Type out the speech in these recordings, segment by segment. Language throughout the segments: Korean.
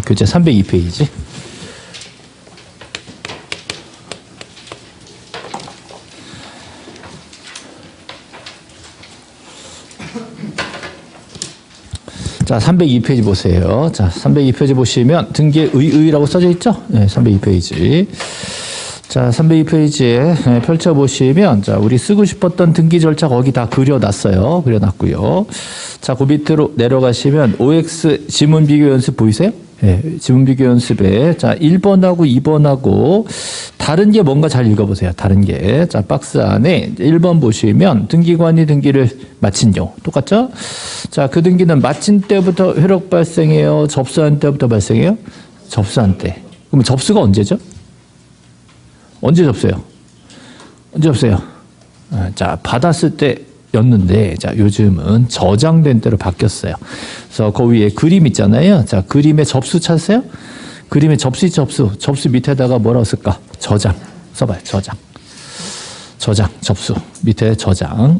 교재 302페이지. 자, 302페이지 보세요. 자, 302페이지 보시면 등기에 의라고 써져 있죠? 네, 302페이지. 자, 302페이지에 펼쳐보시면, 자, 우리 쓰고 싶었던 등기 절차 거기 다 그려놨어요. 그려놨고요. 자, 그 밑으로 내려가시면 OX 지문 비교 연습 보이세요? 네, 지문 비교 연습에, 자, 1번하고 2번하고 다른 게 뭔가 잘 읽어보세요. 다른 게. 자, 박스 안에 1번 보시면 등기관이 등기를 마친 경우. 똑같죠? 자, 그 등기는 마친 때부터 효력 발생해요? 접수한 때부터 발생해요? 접수한 때. 그러면 접수가 언제죠? 언제 접수해요? 언제 접수해요? 자, 받았을 때였는데, 자, 요즘은 저장된 때로 바뀌었어요. 그래서 그 위에 그림 있잖아요. 자, 그림에 접수 찾으세요? 그림에 접수 밑에다가 뭐라고 쓸까? 저장. 써봐요. 저장. 접수. 밑에 저장.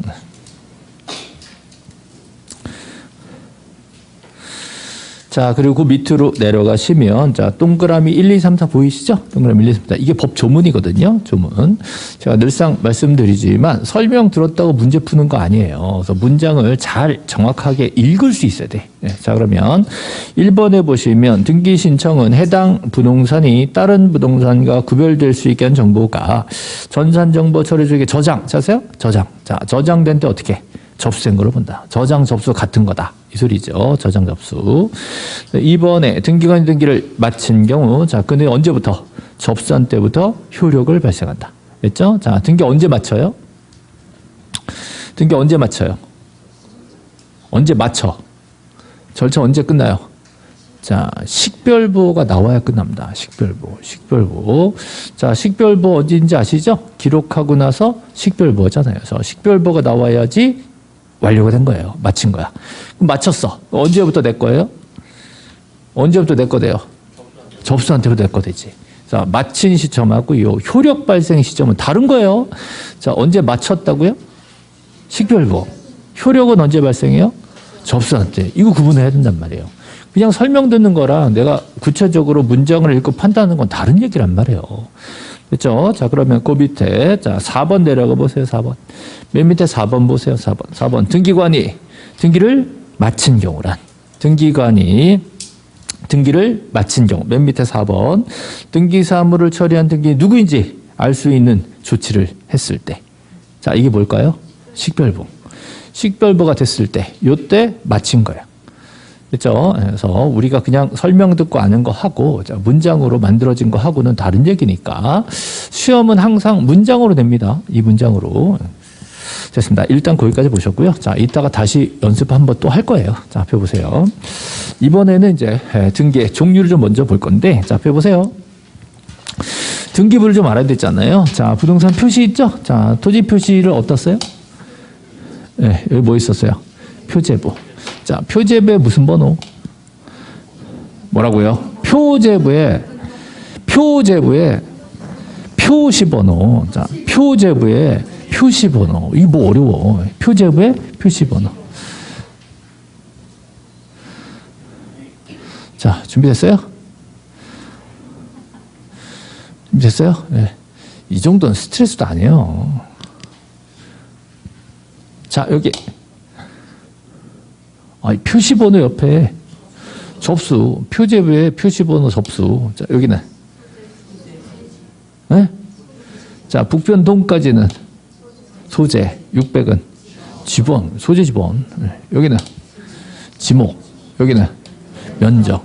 자, 그리고 그 밑으로 내려가시면, 자, 동그라미 1, 2, 3, 4 보이시죠? 동그라미 1, 2, 3, 4. 이게 법 조문이거든요. 조문. 제가 늘상 말씀드리지만 설명 들었다고 문제 푸는 거 아니에요. 그래서 문장을 잘 정확하게 읽을 수 있어야 돼. 네, 자, 그러면 1번에 보시면 등기 신청은 해당 부동산이 다른 부동산과 구별될 수 있게 한 정보가 전산정보 처리조직에 저장. 찾으세요? 저장. 자, 저장된 때 어떻게? 접수된 걸로 본다. 저장 접수 같은 거다. 이 소리죠. 저장 접수. 2번에 등기관이 등기를 마친 경우, 자, 그는 언제부터? 접수한 때부터 효력을 발생한다. 됐죠? 자, 등기 언제 마쳐요? 등기 언제 마쳐요? 언제 마쳐? 절차 언제 끝나요? 자, 식별부가 나와야 끝납니다. 식별부. 자, 식별부 어디인지 아시죠? 기록하고 나서 식별부잖아요. 그래서 식별부가 나와야지 완료가 된 거예요. 마친 거야. 그럼 마쳤어. 언제부터 내 거예요? 언제부터 내 거 돼요? 접수한 때부터 내 거 되지. 자, 마친 시점하고 요 효력 발생 시점은 다른 거예요. 자, 언제 마쳤다고요? 식별부. 효력은 언제 발생해요? 접수한 때. 이거 구분해야 된단 말이에요. 그냥 설명 듣는 거랑 내가 구체적으로 문장을 읽고 판단하는 건 다른 얘기란 말이에요. 그렇죠? 자, 그러면 그 밑에, 자, 4번 내려가 보세요. 4번. 맨 밑에 4번 보세요. 4번. 등기관이 등기를 마친 경우란. 등기관이 등기를 마친 경우. 맨 밑에 4번. 등기 사무를 처리한 등기 누구인지 알 수 있는 조치를 했을 때. 자, 이게 뭘까요? 식별부. 식별부가 됐을 때, 요때 마친 거예요. 그렇죠? 그래서 우리가 그냥 설명 듣고 아는 거 하고, 자, 문장으로 만들어진 거 하고는 다른 얘기니까 시험은 항상 문장으로 냅니다. 이 문장으로. 됐습니다. 일단 거기까지 보셨고요. 자, 이따가 다시 연습 한번 또 할 거예요. 자, 앞에 보세요. 이번에는 이제 등기의 종류를 좀 먼저 볼 건데, 자, 앞에 보세요. 등기부를 좀 알아야 되잖아요. 자, 부동산 표시 있죠? 자, 토지 표시를 어디다 써요? 네, 여기 뭐 있었어요? 표제부. 자, 표제부에 무슨 번호? 뭐라고요? 표제부에 표시번호. 자, 표제부에 표시번호. 이거 뭐 어려워. 표제부에 표시번호. 자, 준비됐어요? 준비됐어요? 네. 이 정도는 스트레스도 아니에요. 자, 여기. 표시번호 옆에 접수, 표제부에 표시번호 접수. 자, 여기는. 네? 자, 북변동까지는 소재, 600은 지번, 소재 지번. 네. 여기는 지목, 여기는 면적.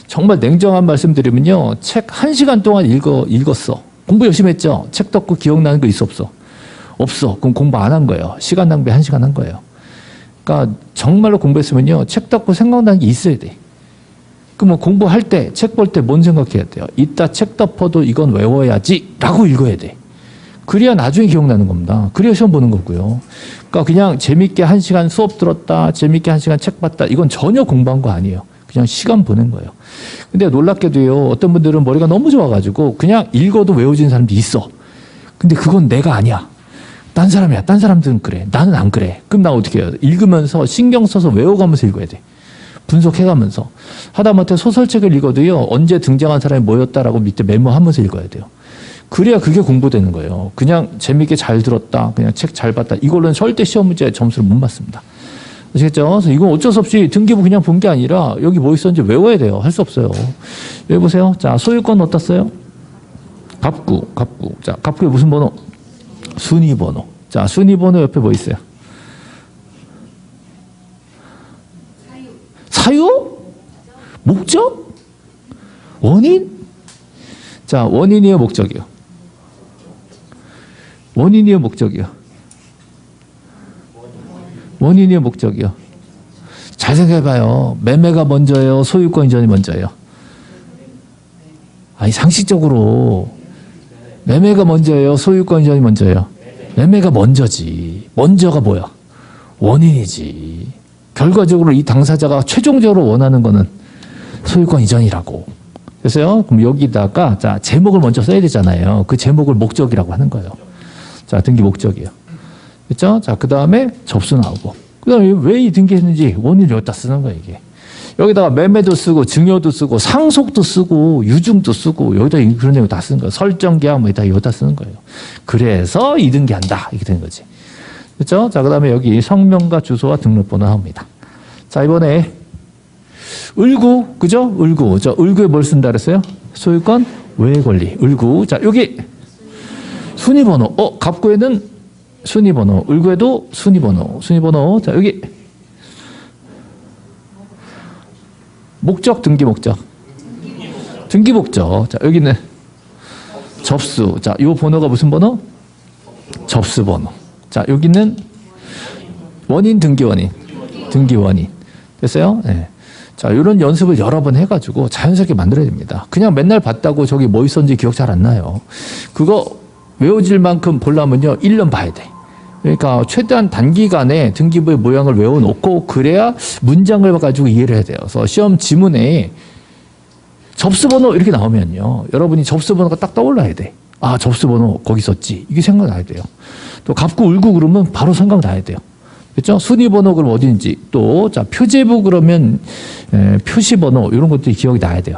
정말 냉정한 말씀 드리면요. 책 1시간 동안 읽었어. 공부 열심히 했죠? 책 덮고 기억나는 거 있어, 없어? 없어. 그럼 공부 안 한 거예요. 시간 낭비 1시간 한 거예요. 그러니까 정말로 공부했으면요. 책 덮고 생각나는 게 있어야 돼. 그러면 공부할 때, 책 볼 때 뭔 생각해야 돼요? 이따 책 덮어도 이건 외워야지 라고 읽어야 돼. 그래야 나중에 기억나는 겁니다. 그래야 시험 보는 거고요. 그러니까 그냥 재밌게 1시간 수업 들었다, 재밌게 1시간 책 봤다, 이건 전혀 공부한 거 아니에요. 그냥 시간 보낸 거예요. 근데 놀랍게도요, 어떤 분들은 머리가 너무 좋아가지고 그냥 읽어도 외워지는 사람도 있어. 근데 그건 내가 아니야. 딴 사람이야. 딴 사람들은 그래. 나는 안 그래. 그럼 나 어떻게 해요? 읽으면서 신경 써서 외워가면서 읽어야 돼. 분석해가면서. 하다못해 소설책을 읽어도요, 언제 등장한 사람이 뭐였다라고 밑에 메모하면서 읽어야 돼요. 그래야 그게 공부되는 거예요. 그냥 재밌게 잘 들었다, 그냥 책 잘 봤다. 이걸로는 절대 시험 문제 점수를 못 맞습니다. 아시겠죠? 그래서 이건 어쩔 수 없이 등기부 그냥 본 게 아니라 여기 뭐 있었는지 외워야 돼요. 할 수 없어요. 여기 보세요. 자, 소유권 어디다 써요? 갑구. 자, 갑구에 무슨 번호? 순위번호. 자, 순위번호 옆에 뭐 있어요? 사유? 목적? 원인? 자, 원인이에요, 목적이요? 원인이에요, 목적이요? 원인이에요, 목적이요? 잘 생각해봐요. 매매가 먼저예요, 소유권 이전이 먼저예요? 아니, 상식적으로 매매가 먼저예요, 소유권 이전이 먼저예요? 매매가 먼저지. 먼저가 뭐야? 원인이지. 결과적으로 이 당사자가 최종적으로 원하는 거는 소유권 이전이라고. 그래서요, 그럼 여기다가, 자, 제목을 먼저 써야 되잖아요. 그 제목을 목적이라고 하는 거예요. 자, 등기 목적이요. 그렇죠? 자, 그 다음에 접수 나오고. 그 다음에 왜 이 등기했는지 원인을 여기다 쓰는 거예요, 이게. 여기다가 매매도 쓰고, 증여도 쓰고, 상속도 쓰고, 유증도 쓰고, 여기다 그런 내용 다 쓰는 거예요. 설정계약 뭐 다 여기다 쓰는 거예요. 그래서 이 등기한다. 이렇게 되는 거지. 그렇죠? 자, 그 다음에 여기 성명과 주소와 등록번호 나옵니다. 자, 이번에 을구, 그죠? 을구. 저 을구에 뭘 쓴다 그랬어요? 소유권 외 권리. 을구. 자, 여기 순위번호. 갑구에는 순위번호. 을구에도 순위번호. 순위번호. 자, 여기 목적, 등기 목적. 등기 목적. 자, 여기는 접수. 자, 요 번호가 무슨 번호? 접수 번호. 자, 여기는 원인, 등기 원인. 등기 원인. 됐어요? 네. 자, 이런 연습을 여러 번 해가지고 자연스럽게 만들어야 됩니다. 그냥 맨날 봤다고 저기 뭐 있었는지 기억 잘 안 나요. 그거 외워질 만큼 보려면요, 1년 봐야 돼. 그러니까 최대한 단기간에 등기부의 모양을 외워놓고 그래야 문장을 가지고 이해를 해야 돼요. 그래서 시험 지문에 접수번호 이렇게 나오면요, 여러분이 접수번호가 딱 떠올라야 돼. 아, 접수번호 거기 있었지. 이게 생각나야 돼요. 또 갑구, 을구 그러면 바로 생각나야 돼요. 그렇죠? 순위번호 그럼 어딘지, 또 자, 표제부 그러면 표시번호 이런 것들이 기억이 나야 돼요.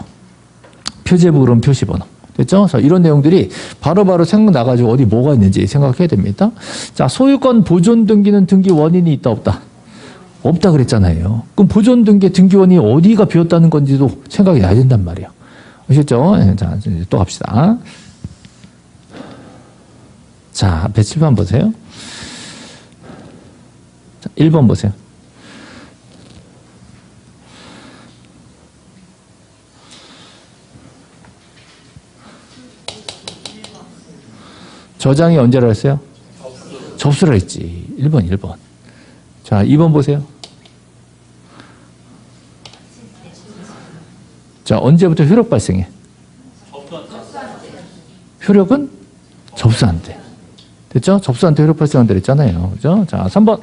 표제부 그러면 표시번호. 됐죠? 그래서 이런 내용들이 바로바로 생각나가지고 어디 뭐가 있는지 생각해야 됩니다. 자, 소유권 보존 등기는 등기 원인이 있다 없다? 없다 그랬잖아요. 그럼 보존 등기 등기 원인이 어디가 비었다는 건지도 생각이 나야 된단 말이에요. 아셨죠? 자, 또 갑시다. 자, 앞에 7번 보세요. 자, 1번 보세요. 저장이 언제라 했어요? 접수라 했지. 1번. 자, 2번 보세요. 자, 언제부터 효력 발생해? 효력은 접수한테. 됐죠? 접수한테 효력 발생한다 그랬잖아요. 그죠? 자, 3번.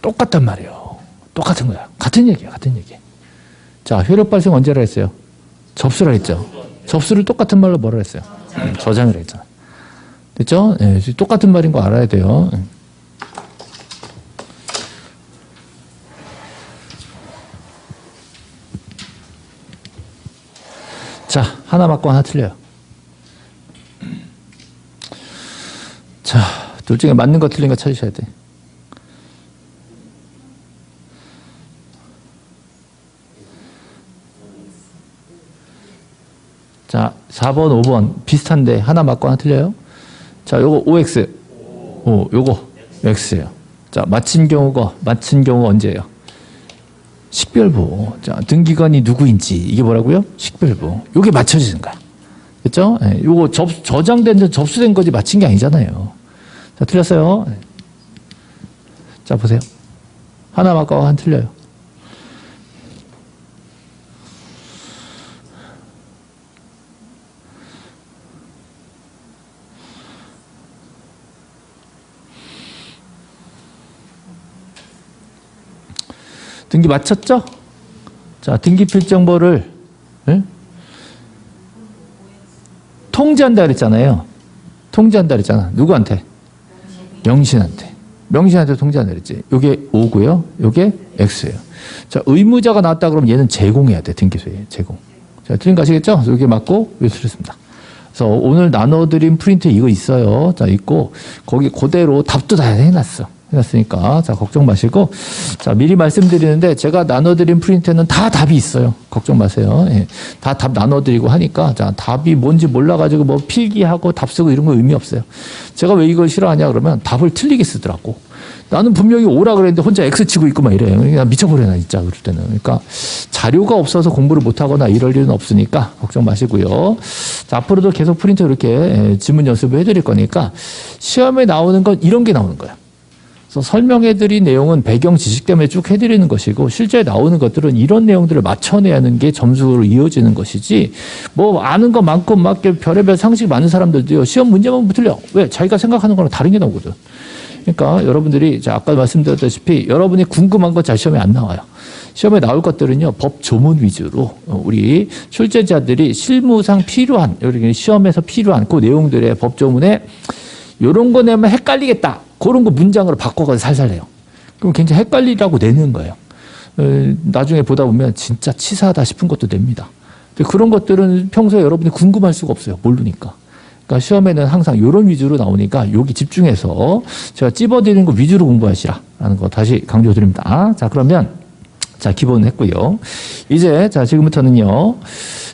똑같단 말이에요. 똑같은 거야. 같은 얘기야. 자, 효력 발생 언제라 했어요? 접수라 했죠. 접수를 똑같은 말로 뭐라 했어요? 저장이라 했잖아. 됐죠? 네, 똑같은 말인 거 알아야 돼요. 자, 하나 맞고 하나 틀려요. 자, 둘 중에 맞는 거 틀린 거 찾으셔야 돼. 자, 4번, 5번 비슷한데 하나 맞고 하나 틀려요? 자, 요거 OX. 요거 X예요. 자, 맞힌 경우가 언제예요? 식별부. 자, 등기관이 누구인지 이게 뭐라고요? 식별부. 요게 맞춰지는 거야. 그렇죠? 네, 요거 저장된 접수된 거지 맞힌 게 아니잖아요. 자, 틀렸어요. 네. 자, 보세요. 하나 맞고 하나 틀려요. 등기 맞췄죠? 자, 등기필정보를 예? 통지한다 그랬잖아요. 통지한다 그랬잖아. 누구한테? 명신한테. 명신한테 통지한다 그랬지. 요게 O고요. 요게 X예요. 자, 의무자가 나왔다 그러면 얘는 제공해야 돼. 등기소에 제공. 자, 틀린 거 아시겠죠? 여기 맞고 여기 틀렸습니다. 그래서 오늘 나눠드린 프린트에 이거 있어요. 자, 있고 거기 그대로 답도 다 해놨으니까 자, 걱정 마시고 자, 미리 말씀드리는데 제가 나눠드린 프린트에는 다 답이 있어요. 걱정 마세요. 예. 다 답 나눠드리고 하니까 자, 답이 뭔지 몰라가지고 뭐 필기하고 답 쓰고 이런 거 의미 없어요. 제가 왜 이걸 싫어하냐 그러면 답을 틀리게 쓰더라고. 나는 분명히 오라 그랬는데 혼자 X 치고 있고 막 이래요. 그냥 미쳐버려나 진짜 그럴 때는. 그러니까 자료가 없어서 공부를 못하거나 이럴 일은 없으니까 걱정 마시고요. 자, 앞으로도 계속 프린터 이렇게 지문 연습을 해드릴 거니까 시험에 나오는 건 이런 게 나오는 거야. 그래서 설명해드린 내용은 배경 지식 때문에 쭉 해드리는 것이고 실제 나오는 것들은 이런 내용들을 맞춰내야 하는 게 점수로 이어지는 것이지 뭐 아는 거 많고 막 별의별 상식 많은 사람들도요. 시험 문제만 틀려. 왜? 자기가 생각하는 거랑 다른 게 나오거든. 그러니까 여러분들이 아까 말씀드렸다시피 여러분이 궁금한 거 잘 시험에 안 나와요. 시험에 나올 것들은요. 법 조문 위주로 우리 출제자들이 실무상 필요한 시험에서 필요한 그 내용들의 법 조문에 이런 거 내면 헷갈리겠다. 그런 거 문장으로 바꿔가지고 살살 내요. 그럼 굉장히 헷갈리라고 내는 거예요. 나중에 보다 보면 진짜 치사하다 싶은 것도 냅니다. 그런 것들은 평소에 여러분이 궁금할 수가 없어요. 모르니까. 그러니까 시험에는 항상 이런 위주로 나오니까 여기 집중해서 제가 찝어드리는 거 위주로 공부하시라라는 거 다시 강조드립니다. 자, 그러면 자, 기본 했고요. 이제 자, 지금부터는요.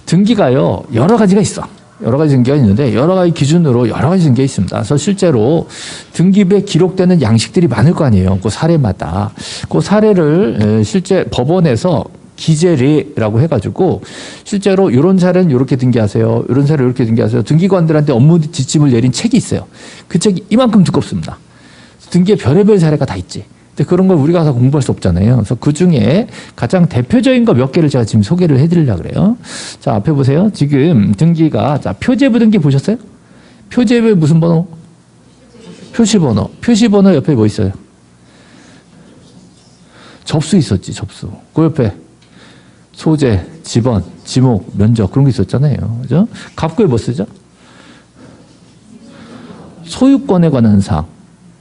등기가요. 여러 가지가 있어. 여러 가지 등기가 있는데 여러 가지 기준으로 여러 가지 등기가 있습니다. 그래서 실제로 등기부에 기록되는 양식들이 많을 거 아니에요. 그 사례마다. 그 사례를 실제 법원에서 기재례라고 해가지고 실제로 이런 사례는 이렇게 등기하세요. 이런 사례는 이렇게 등기하세요. 등기관들한테 업무 지침을 내린 책이 있어요. 그 책이 이만큼 두껍습니다. 등기에 별의별 사례가 다 있지. 근데 그런 걸 우리가 가서 공부할 수 없잖아요. 그래서 그 중에 가장 대표적인 거 몇 개를 제가 지금 소개를 해드리려고 그래요. 자, 앞에 보세요. 지금 등기가, 자, 표제부 등기 보셨어요? 표제부에 무슨 번호? 표시번호. 표시번호 옆에 뭐 있어요? 접수 있었지, 접수. 그 옆에 소재, 지번, 지목, 면적 그런 게 있었잖아요. 그죠? 갑구에 뭐 쓰죠? 소유권에 관한 사항.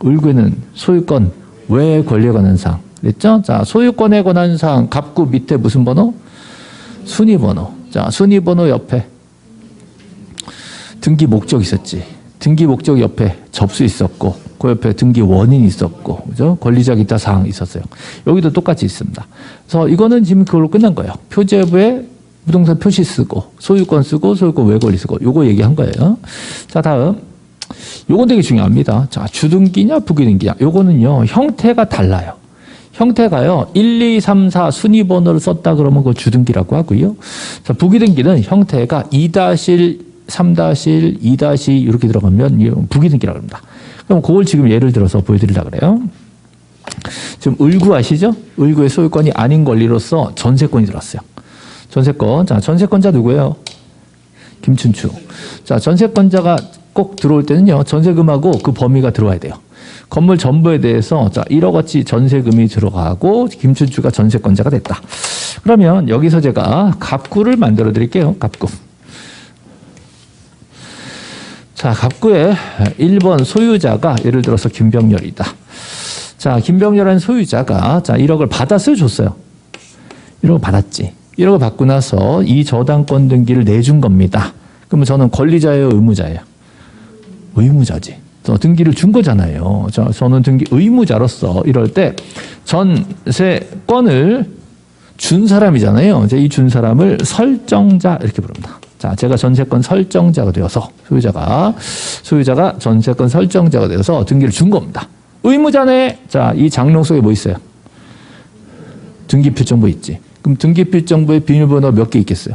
을구에는 소유권 외 권리에 관한 사항. 그랬죠? 자, 소유권에 관한 사항. 갑구 밑에 무슨 번호? 순위번호. 자, 순위번호 옆에 등기 목적 있었지. 등기 목적 옆에 접수 있었고, 그 옆에 등기 원인 있었고, 그죠? 권리자 기타 사항 있었어요. 여기도 똑같이 있습니다. 그래서 이거는 지금 그걸로 끝난 거예요. 표제부에 부동산 표시 쓰고, 소유권 쓰고, 소유권 외 권리 쓰고, 요거 얘기한 거예요. 자, 다음. 요건 되게 중요합니다. 자, 주등기냐, 부기등기냐. 요거는요, 형태가 달라요. 형태가요, 1, 2, 3, 4 순위번호를 썼다 그러면 그거 주등기라고 하고요. 자, 부기등기는 형태가 2-1, 3-1, 2-2 이렇게 들어가면 부기등기라고 합니다. 그럼 그걸 지금 예를 들어서 보여드리려고 그래요. 지금 을구 아시죠? 을구의 소유권이 아닌 권리로서 전세권이 들어왔어요. 전세권. 자, 전세권자 누구예요? 김춘추. 자, 전세권자가 꼭 들어올 때는요, 전세금하고 그 범위가 들어와야 돼요. 건물 전부에 대해서 자, 1억어치 전세금이 들어가고 김춘추가 전세권자가 됐다. 그러면 여기서 제가 갑구를 만들어 드릴게요. 갑구. 자, 갑구에 1번 소유자가 예를 들어서 김병렬이다. 자, 김병렬이라는 소유자가 자, 1억을 받았어요, 줬어요? 1억을 받았지. 1억을 받고 나서 이 저당권 등기를 내준 겁니다. 그러면 저는 권리자예요, 의무자예요? 의무자지. 등기를 준 거잖아요. 저는 등기 의무자로서 이럴 때 전세권을 준 사람이잖아요. 이제 이 준 사람을 설정자 이렇게 부릅니다. 자, 제가 전세권 설정자가 되어서 소유자가 전세권 설정자가 되어서 등기를 준 겁니다. 의무자네. 자, 이 장롱 속에 뭐 있어요? 등기필정보 있지. 그럼 등기필정보에 비밀번호 몇 개 있겠어요?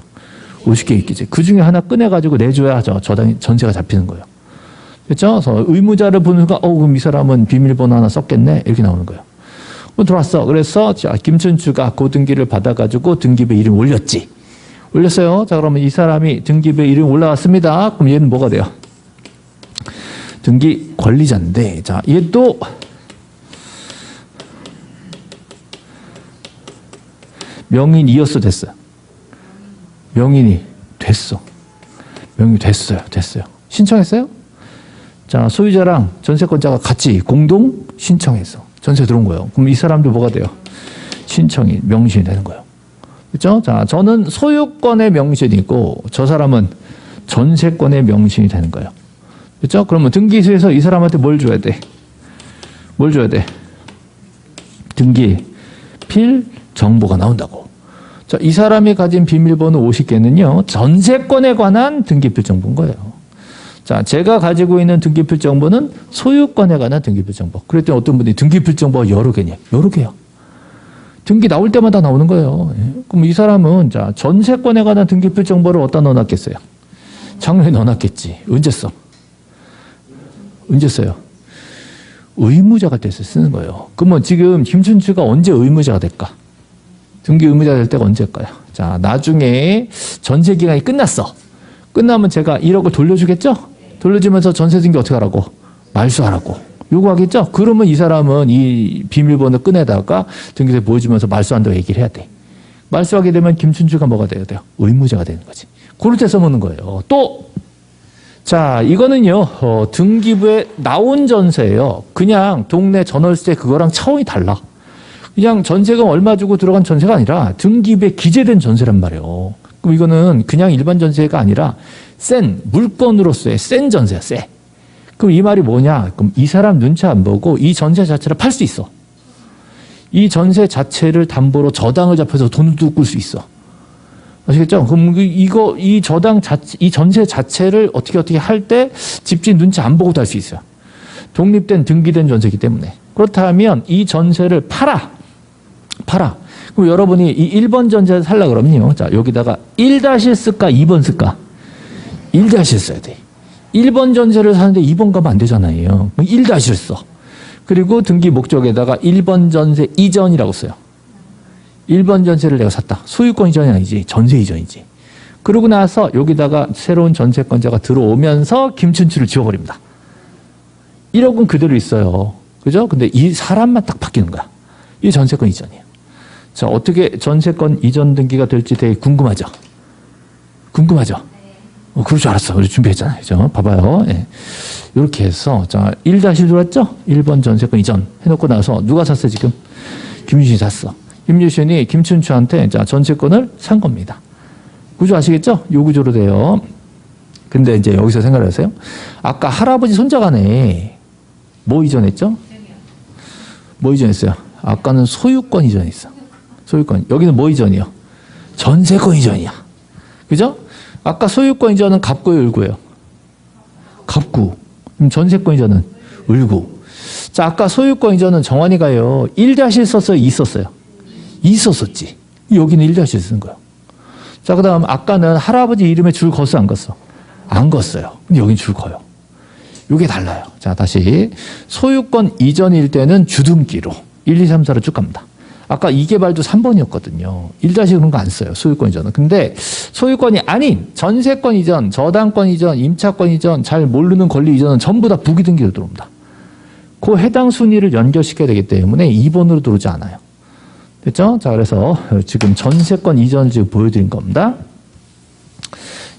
50개 있겠지. 그 중에 하나 꺼내가지고 내줘야 전세가 잡히는 거예요. 그렇죠? 그래서 의무자를 보는 순간, 그럼 이 사람은 비밀번호 하나 썼겠네? 이렇게 나오는 거예요. 들어왔어. 그래서, 자, 김춘추가 그 등기를 받아가지고 등기부에 이름 올렸지. 올렸어요. 자, 그러면 이 사람이 등기부에 이름 올라왔습니다. 그럼 얘는 뭐가 돼요? 등기 권리자인데, 자, 얘도 명인이었어, 됐어요? 명인이 됐어. 명인이 됐어요. 신청했어요? 자, 소유자랑 전세권자가 같이 공동 신청해서 전세 들어온 거예요. 그럼 이 사람도 뭐가 돼요? 신청인, 명신이 되는 거예요. 그렇죠? 자, 저는 소유권의 명신이고 저 사람은 전세권의 명신이 되는 거예요. 그렇죠? 그러면 등기소에서 이 사람한테 뭘 줘야 돼? 뭘 줘야 돼? 등기필 정보가 나온다고. 자, 이 사람이 가진 비밀번호 50개는요, 전세권에 관한 등기필 정보인 거예요. 자, 제가 가지고 있는 등기필 정보는 소유권에 관한 등기필 정보. 그랬더니 어떤 분이 등기필 정보가 여러 개냐? 여러 개야. 등기 나올 때마다 나오는 거예요. 그럼 이 사람은 자, 전세권에 관한 등기필 정보를 어디다 넣어놨겠어요? 작년에 넣어놨겠지. 언제 써? 언제 써요? 의무자가 돼서 쓰는 거예요. 그러면 지금 김춘추가 언제 의무자가 될까? 등기 의무자가 될 때가 언제일까요? 자, 나중에 전세 기간이 끝났어. 끝나면 제가 1억을 돌려주겠죠? 돌려주면서 전세 등기 어떻게 하라고? 말소하라고. 요구하겠죠? 그러면 이 사람은 이 비밀번호 꺼내다가 등기소에 보여주면서 말소한다고 얘기를 해야 돼. 말소하게 되면 김춘추가 뭐가 돼야 돼요? 의무자가 되는 거지. 그럴 때 써먹는 거예요. 또, 자, 이거는요, 등기부에 나온 전세예요. 그냥 동네 전월세 그거랑 차원이 달라. 그냥 전세금 얼마 주고 들어간 전세가 아니라 등기부에 기재된 전세란 말이에요. 그럼 이거는 그냥 일반 전세가 아니라 센 물건으로서의 센 전세야, 세. 그럼 이 말이 뭐냐? 그럼 이 사람 눈치 안 보고 이 전세 자체를 팔 수 있어. 이 전세 자체를 담보로 저당을 잡혀서 돈을 뜯을 수 있어. 아시겠죠? 그럼 이 저당 자체, 이 전세 자체를 어떻게 할 때 집주인 눈치 안 보고도 할 수 있어요. 독립된 등기된 전세이기 때문에. 그렇다면 이 전세를 팔아. 그럼 여러분이 이 1번 전세를 살라 그러면요. 자, 여기다가 1- 쓸까? 2번 쓸까? 1- 써야 돼. 1번 전세를 사는데 2번 가면 안 되잖아요. 1- 써. 그리고 등기 목적에다가 1번 전세 이전이라고 써요. 1번 전세를 내가 샀다. 소유권 이전이 아니지. 전세 이전이지. 그러고 나서 여기다가 새로운 전세권자가 들어오면서 김춘추를 지워버립니다. 1억은 그대로 있어요. 그죠? 근데 이 사람만 딱 바뀌는 거야. 이 전세권 이전이에요. 자, 어떻게 전세권 이전 등기가 될지 되게 궁금하죠? 궁금하죠? 그럴 줄 알았어. 우리 준비했잖아요. 그죠? 봐봐요. 예. 이렇게 해서, 자, 1- 들어왔죠? 1번 전세권 이전 해놓고 나서 누가 샀어, 지금? 김유신이 샀어. 김유신이 김춘추한테 자, 전세권을 산 겁니다. 구조 아시겠죠? 요 구조로 돼요. 근데 이제 여기서 생각을 하세요. 아까 할아버지 손자간에 뭐 이전했죠? 뭐 이전했어요? 아까는 소유권 이전했어. 소유권. 여기는 뭐 이전이요? 전세권 이전이야. 그죠? 아까 소유권 이전은 갑구예요, 을구예요? 갑구. 그럼 전세권 이전은 을구. 자, 아까 소유권 이전은 정환이가요. 1- 썼어요? 2 썼어요? 2 썼었지. 여기는 1- 쓴 거예요. 자, 그 다음 아까는 할아버지 이름에 줄 걷어 안 걷어? 안 걷어요. 근데 여긴 줄 커요. 이게 달라요. 자, 다시. 소유권 이전일 때는 주등기로 1, 2, 3, 4로 쭉 갑니다. 아까 이개발도 3번이었거든요. 1- 그런 거 안 써요. 소유권 이전은. 근데 소유권이 아닌 전세권 이전, 저당권 이전, 임차권 이전, 잘 모르는 권리 이전은 전부 다 부기등기로 들어옵니다. 그 해당 순위를 연결시켜야 되기 때문에 2번으로 들어오지 않아요. 됐죠? 자, 그래서 지금 전세권 이전을 지금 보여드린 겁니다.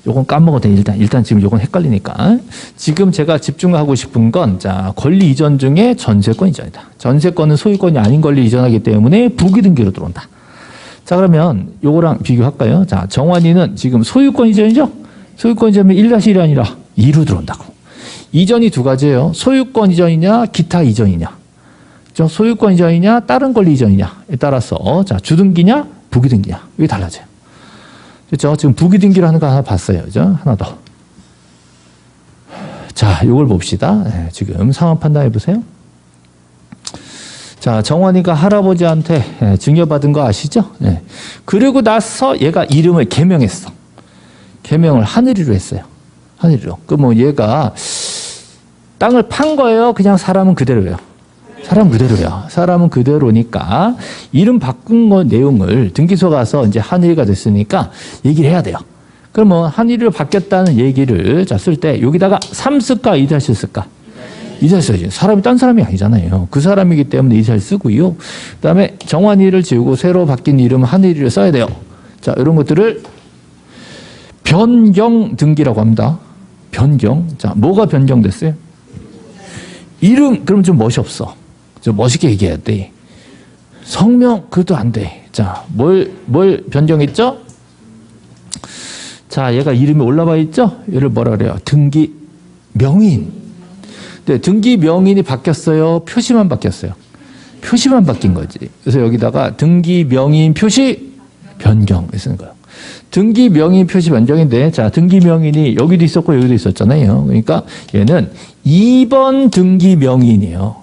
요건 까먹어도 돼. 일단 지금 요건 헷갈리니까. 지금 제가 집중하고 싶은 건, 자, 권리 이전 중에 전세권 이전이다. 전세권은 소유권이 아닌 권리 이전하기 때문에 부기등기로 들어온다. 자, 그러면 요거랑 비교할까요? 자, 정환이는 지금 소유권 이전이죠? 소유권 이전이면 1-1이 아니라 2로 들어온다고. 이전이 두 가지예요. 소유권 이전이냐, 기타 이전이냐. 소유권 이전이냐, 다른 권리 이전이냐에 따라서, 자, 주등기냐, 부기등기냐. 이게 달라져요. 그렇죠? 지금 부기등기로 하는 거 하나 봤어요. 그죠? 하나 더. 자, 요걸 봅시다. 네, 지금 상황 판단해 보세요. 자, 정환이가 할아버지한테 증여받은 거 아시죠? 네. 그리고 나서 얘가 이름을 개명했어. 개명을 하늘이로 했어요. 하늘이로. 그러면 얘가 땅을 판 거예요? 그냥 사람은 그대로예요? 사람 그대로야. 사람은 그대로니까 이름 바꾼 거 내용을 등기소 가서 이제 한일이가 됐으니까 얘기를 해야 돼요. 그러면 한일이로 바뀌었다는 얘기를 자, 쓸 때 여기다가 3 쓸까 2- 쓸까? 이다시 써야지. 사람이 딴 사람이 아니잖아요. 그 사람이기 때문에 이다시 쓰고요. 그다음에 정환이를 지우고 새로 바뀐 이름 한일이를 써야 돼요. 자, 이런 것들을 변경 등기라고 합니다. 변경. 자, 뭐가 변경됐어요? 이름, 그럼 좀 멋이 없어. 좀 멋있게 얘기해야 돼. 성명, 그것도 안 돼. 자, 뭘 변경했죠? 자, 얘가 이름이 올라와 있죠? 얘를 뭐라 그래요? 등기 명인. 네, 등기 명인이 바뀌었어요? 표시만 바뀌었어요? 표시만 바뀐 거지. 그래서 여기다가 등기 명인 표시 변경 쓰는 거예요. 등기 명인 표시 변경인데, 자, 등기 명인이 여기도 있었고 여기도 있었잖아요. 그러니까 얘는 2번 등기 명인이에요.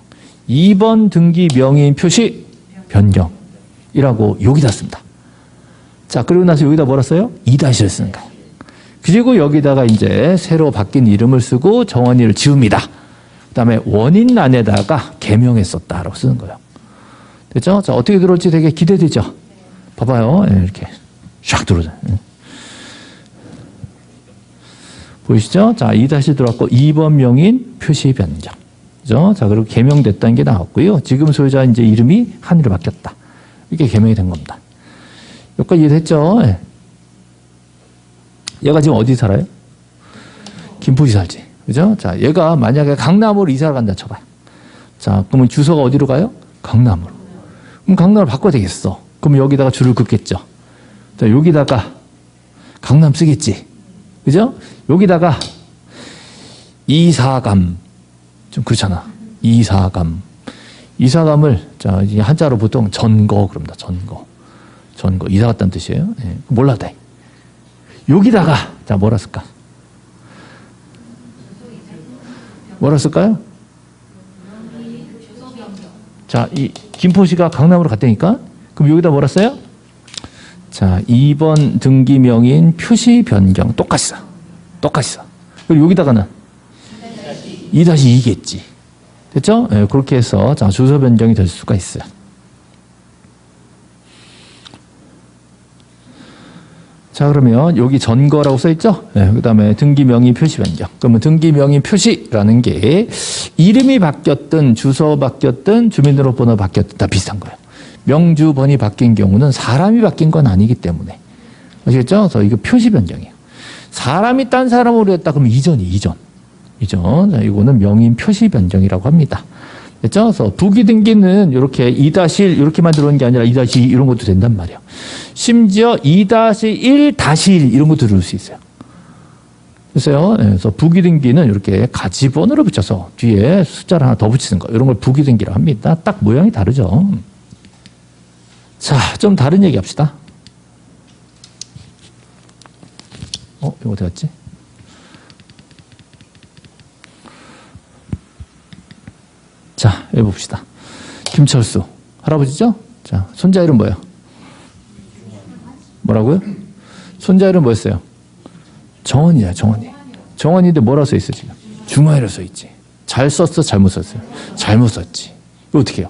2번 등기 명인 표시 변경이라고 여기다 씁니다. 자, 그리고 나서 여기다 뭐라 써요? 이다시를 쓰는 거예요. 그리고 여기다가 이제 새로 바뀐 이름을 쓰고 정원이를 지웁니다. 그 다음에 원인란에다가 개명했었다라고 쓰는 거예요. 됐죠? 자, 어떻게 들어올지 되게 기대되죠? 봐봐요. 이렇게 샥 들어오죠. 보이시죠? 자, 이다시 들어왔고 2번 명인 표시 변경. 그죠? 자, 그리고 개명됐다는 게 나왔고요. 지금 소유자 이제 이름이 한이로 바뀌었다. 이게 개명이 된 겁니다. 여기까지 이해됐죠? 예. 얘가 지금 어디 살아요? 김포시 살지. 그죠? 자, 얘가 만약에 강남으로 이사를 간다 쳐봐요. 자, 그러면 주소가 어디로 가요? 강남으로. 그럼 강남을 바꿔야 되겠어. 그럼 여기다가 줄을 긋겠죠. 자, 여기다가 강남 쓰겠지. 그죠? 여기다가 이사감. 좀 그렇잖아. 이사감. 이사감을, 자, 이제 한자로 보통 전거, 그럽니다. 전거. 전거. 이사 갔다는 뜻이에요. 예. 몰라도 돼. 여기다가, 자, 뭐라 쓸까? 뭐라 쓸까요? 자, 이 김포시가 강남으로 갔다니까? 그럼 여기다 뭐라 써요? 자, 2번 등기명인 표시 변경. 똑같이 써. 똑같이 써. 그리고 여기다가는 2-2겠지. 됐죠? 네, 그렇게 해서, 자, 주소 변경이 될 수가 있어요. 자, 그러면 여기 전거라고 써있죠? 네, 그 다음에 등기명의 표시 변경. 그러면 등기명의 표시라는 게 이름이 바뀌었든 주소 바뀌었든 주민등록번호 바뀌었든 다 비슷한 거예요. 명주번이 바뀐 경우는 사람이 바뀐 건 아니기 때문에. 아시겠죠? 그래서 이거 표시 변경이에요. 사람이 딴 사람으로 했다 그러면 이전. 자, 이거는 명인 표시 변경이라고 합니다. 됐죠? 그래서 부기 등기는 이렇게 2-1 이렇게만 들어오는 게 아니라 2-2 이런 것도 된단 말이에요. 심지어 2-1-1 이런 것도 들을 수 있어요. 그래서 부기 등기는 이렇게 가지번호를 붙여서 뒤에 숫자를 하나 더 붙이는 거 이런 걸 부기 등기라고 합니다. 딱 모양이 다르죠. 자, 좀 다른 얘기 합시다. 이거 어디 갔지? 자, 여기 봅시다. 김철수. 할아버지죠? 자, 손자 이름 뭐예요? 뭐라고요? 손자 이름 뭐였어요? 정원이야, 정원이. 정원인데 뭐라 써 있어, 지금? 중화이라 써 있지. 잘 썼어, 잘못 썼어요? 잘못 썼지. 이거 어떻게 해요?